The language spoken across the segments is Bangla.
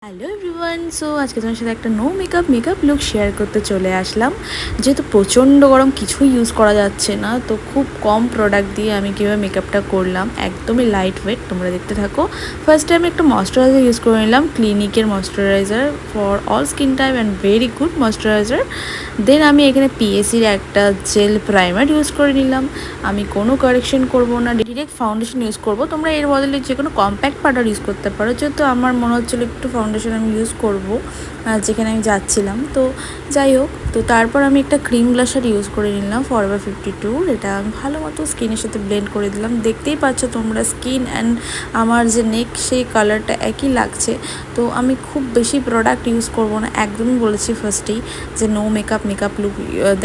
হ্যালো এভরিওয়ান, সো আজকে তোমার সাথে একটা নো মেকআপ লুক শেয়ার করতে চলে আসলাম। যেহেতু প্রচণ্ড গরম, কিছুই ইউজ করা যাচ্ছে না, তো খুব কম প্রোডাক্ট দিয়ে আমি কীভাবে মেকআপটা করলাম, একদমই লাইট ওয়েট। তোমরা দেখতে থাকো। ফার্স্টে আমি একটা ময়শ্চারাইজার ইউজ করে নিলাম, ক্লিনিকের moisturiser for all skin type and very good moisturiser. Then আমি এখানে পিএসির একটা জেল প্রাইমার ইউজ করে নিলাম। আমি কোনো কারেকশন করব না, ডিরেক্ট ফাউন্ডেশন ইউজ করব। তোমরা এর বদলে যে কোনো কম্প্যাক্ট পাউডার ইউজ করতে পারো, যেহেতু আমার মনে হচ্ছিলো একটু ফাউন্ডেশন আমি ইউজ করব যেখানে আমি যাচ্ছিলাম। তো যাই হোক, তো তারপর আমি একটা ক্রিম ব্লাশার ইউজ করে নিলাম ফরএভার 52। এটা আমি ভালো মতো স্কিনের সাথে ব্লেন্ড করে দিলাম। দেখতেই পাচ্ছ তোমরা, স্কিন অ্যান্ড আমার যে নেক সেই কালারটা একই লাগছে। তো আমি খুব বেশি প্রোডাক্ট ইউজ করব না, একদমই বলেছি ফার্স্টেই যে নো মেকআপ লুক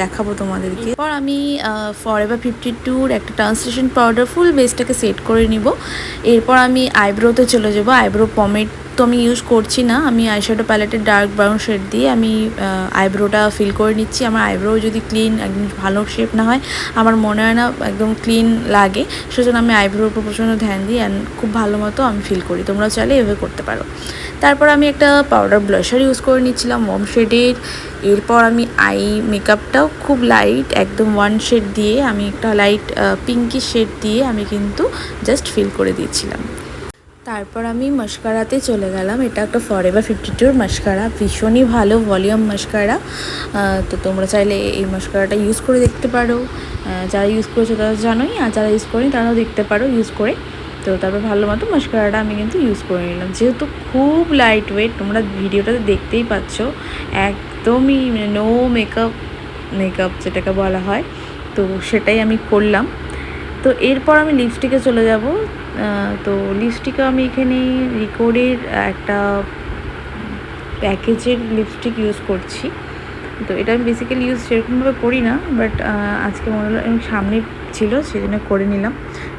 দেখাবো তোমাদেরকে। এরপর আমি ফরএভার 52-র একটা ট্রান্সলেশন পাউডার ফুল বেসটাকে সেট করে নিব। এরপর আমি আইব্রোতে চলে যাবো। আইব্রো পমেড তো আমি ইউজ করছি না, আমি আইশ্যাডো প্যালেটের ডার্ক ব্রাউন শেড দিয়ে আমি আইব্রোটা ফিল করে নিচ্ছি। আমার আইব্রো যদি ক্লিন একদম ভালো শেপ না হয়, আমার মনে হয় না একদম ক্লিন লাগে, সেজন্য আমি আইব্রোর উপর প্রচণ্ড ধ্যান দিই অ্যান্ড খুব ভালো মতো আমি ফিল করি। তোমরা চাইলে এভাবে করতে পারো। তারপর আমি একটা পাউডার ব্লাশার ইউজ করে নিচ্ছিলাম ওয়ার্ম শেডের। এরপর আমি আই মেকআপটাও খুব লাইট, একদম ওয়ান শেড দিয়ে, আমি একটা লাইট পিঙ্কি শেড দিয়ে আমি কিন্তু জাস্ট ফিল করে দিয়েছিলাম। তারপর আমি মাস্কারাতে চলে গেলাম। এটা একটা ফরএভার 52-র মাস্কারা, ভীষণই ভালো ভলিউম মাস্কারা। তো তোমরা চাইলে এই মাস্কারাটা ইউজ করে দেখতে পারো। যারা ইউজ করেছো তারা জানোই, আর যারা ইউজ করেনি তারাও দেখতে পারো ইউজ করে। তো তারপর ভালো মতো মাস্কারাটা আমি কিন্তু ইউজ করে নিলাম। যেহেতু খুব লাইট ওয়েট, তোমরা ভিডিওটাতে দেখতেই পাচ্ছ, একদমই নো মেকআপ যেটাকে বলা হয়, তো সেটাই আমি করলাম। তো এরপর আমি লিপস্টিকে চলে যাব। তো লিপস্টিকে আমি এখানে রিকোডের একটা প্যাকেজের লিপস্টিক ইউজ করছি। তো এটা আমি বেসিক্যালি ইউজ সেরকমভাবে করি না, বাট আজকে মনে হলো সামনে ছিল, সেজন্য করে নিলাম।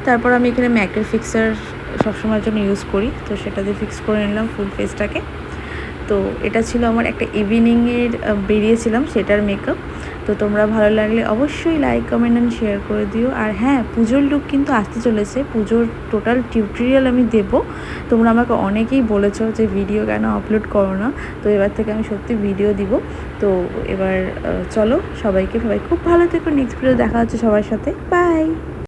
তারপর আমি এখানে ম্যাকের ফিক্সার সবসময়ের জন্য ইউজ করি, তো সেটা দিয়ে ফিক্স করে নিলাম ফুল ফেসটাকে। তো এটা ছিল আমার একটা ইভিনিংয়ের বেরিয়েছিলাম সেটার মেকআপ। তো তোমরা ভালো লাগলে অবশ্যই লাইক, কমেন্ট অ্যান্ড শেয়ার করে দিও। আর হ্যাঁ, পুজোর লুক কিন্তু আসতে চলেছে, পুজোর টোটাল টিউটোরিয়াল আমি দেবো। তোমরা আমাকে অনেকেই বলেছো যে ভিডিও কেন আপলোড করো না, তো এবার থেকে আমি সত্যি ভিডিও দিব। তো এবার চলো, সবাই খুব ভালো থেকো। নেক্সট ভিডিও দেখা হচ্ছে সবার সাথে। বাই।